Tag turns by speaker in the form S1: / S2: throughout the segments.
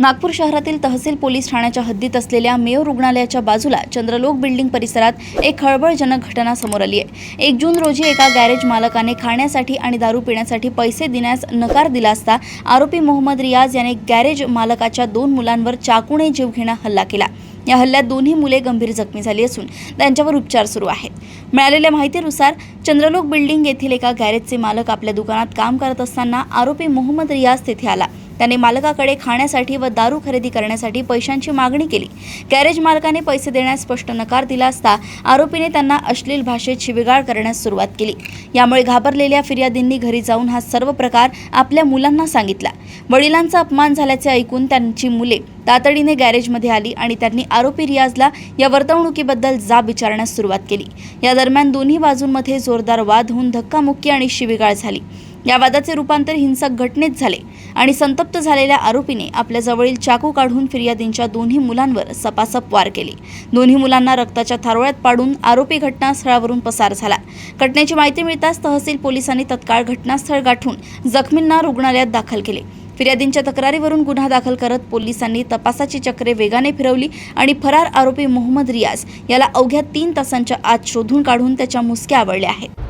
S1: नागपूर शहरातील तहसील पोलीस ठाण्याच्या हद्दीत असलेल्या मेयो रुग्णालयाच्या बाजूला चंद्रलोक बिल्डिंग परिसरात एक खळबळजनक घटना समोर आली आहे। 1 जून रोजी एका गॅरेज मालकाने खाण्यासाठी आणि दारू पिण्यासाठी पैसे देण्यास नकार दिला असता आरोपी मोहम्मद रियाज याने गॅरेज मालकाच्या 2 मुलांवर चाकूने जीवघेणा हल्ला केला। या हल्ल्यात दोन्ही मुले गंभीर जखमी झाली असून त्यांच्यावर उपचार सुरू आहेत। मिळालेल्या माहितीनुसार चंद्रलोक बिल्डिंग येथील एका गॅरेजचे मालक आपल्या दुकानात काम करत असताना आरोपी मोहम्मद रियाज तेथे आला। त्याने मालकाकडे खाण्यासाठी व दारू खरेदी करण्यासाठी पैशांची मागणी केली। गॅरेज मालकाने पैसे देण्यास स्पष्ट नकार दिला असता आरोपीने त्यांना अश्लील भाषेत शिवीगाळ करण्यास सुरुवात केली। यामुळे घाबरलेल्या फिर्यादींनी घरी जाऊन हा सर्व प्रकार आपल्या मुलांना सांगितला। वडिलांचा अपमान झाल्याचे ऐकून त्यांची मुले तातडीने गॅरेजमध्ये आली आणि त्यांनी आरोपी रियाजला या वर्तवणुकीबद्दल जाब विचारण्यास सुरुवात केली। या दरम्यान दोन्ही बाजूंमध्ये जोरदार वाद होऊन धक्कामुक्की आणि शिवीगाळ झाली। या वादाचे रूपांतर हिंसक घटनेत झाले आणि संतप्त झालेल्या आरोपीने आपल्या जवळील चाकू काढून फिर्यादींच्या दोन्ही मुलांवर सपासप वार केले। दोन्ही मुलांना रक्ताच्या थारोळ्यात पाडून आरोपी घटनास्थळावरून पसार झाला। घटनेची माहिती मिळताच तहसील पोलिसांनी तत्काळ घटनास्थळ गाठून जखमींना रुग्णालयात दाखल केले। फिर्यादींच्या तक्रारीवरून गुन्हा दाखल करत पोलिसांनी तपासाची चक्रे वेगाने फिरवली आणि फरार आरोपी मोहम्मद रियाज याला अवघ्या 3 तासांच्या आत शोधून काढून त्याच्या मुसक्या आवळल्या आहेत।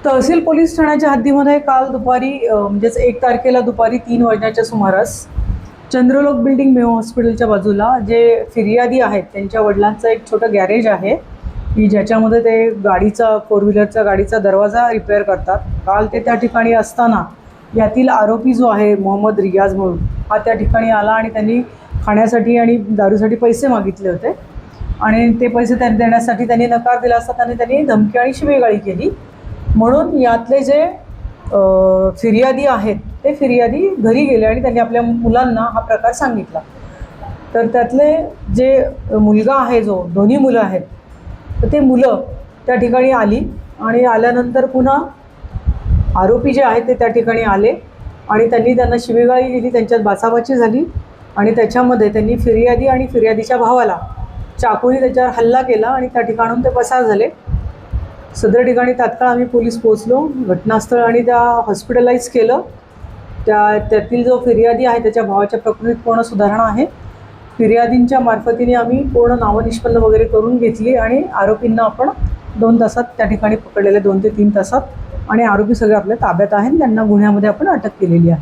S2: तहसील पोलीस ठाण्याच्या हद्दीमध्ये काल दुपारी म्हणजेच 1 तारखेला दुपारी 3 वाजण्याच्या सुमारास चंद्रलोक बिल्डिंग मेयो हॉस्पिटलच्या बाजूला जे फिर्यादी आहेत त्यांच्या वडिलांचं एक छोटं गॅरेज आहे की ज्याच्यामध्ये ते गाडीचा 4 व्हीलरचा गाडीचा दरवाजा रिपेअर करतात। काल ते त्या ठिकाणी असताना यातील आरोपी जो आहे मोहम्मद रियाज म्हणून हा त्या ठिकाणी आला आणि त्यांनी खाण्यासाठी आणि दारूसाठी पैसे मागितले होते आणि ते पैसे त्यांनी देण्यासाठी त्यांनी नकार दिला असता त्यांनी धमकी आणि शिवीगाळी केली। म्हणून यातले जे फिर्यादी आहेत ते फिर्यादी घरी गेले आणि त्यांनी आपल्या मुलांना हा प्रकार सांगितला। तर त्यातले जे मुलगा आहे जो दोन्ही मुलं आहेत तर ते मुलं त्या ठिकाणी आली आणि आल्यानंतर पुन्हा आरोपी जे आहेत ते त्या ठिकाणी आले आणि त्यांना शिवीगाळी केली, त्यांच्यात बाचाबाची झाली आणि त्याच्यामध्ये त्यांनी फिर्यादी आणि फिर्यादीच्या भावाला चाकूने त्याच्यावर हल्ला केला आणि त्या ठिकाणून ते पसार झाले। सदर ठिकाणी तात्काळ आम्ही पोलीस पोहोचलो, घटनास्थळ आणि त्या हॉस्पिटलाइज केलं। त्यातील जो फिर्यादी आहे त्याच्या भावाच्या प्रकरणात पूर्ण सुधारणा आहे। फिर्यादींच्या मार्फतीने आम्ही पूर्ण नावं निष्पन्न वगैरे करून घेतली आणि आरोपींना आपण 2 तासात त्या ठिकाणी पकडलेले 2 ते 3 तासात आणि आरोपी सगळे आपल्या ताब्यात आहेत। त्यांना गुन्ह्यामध्ये आपण अटक केलेली आहे।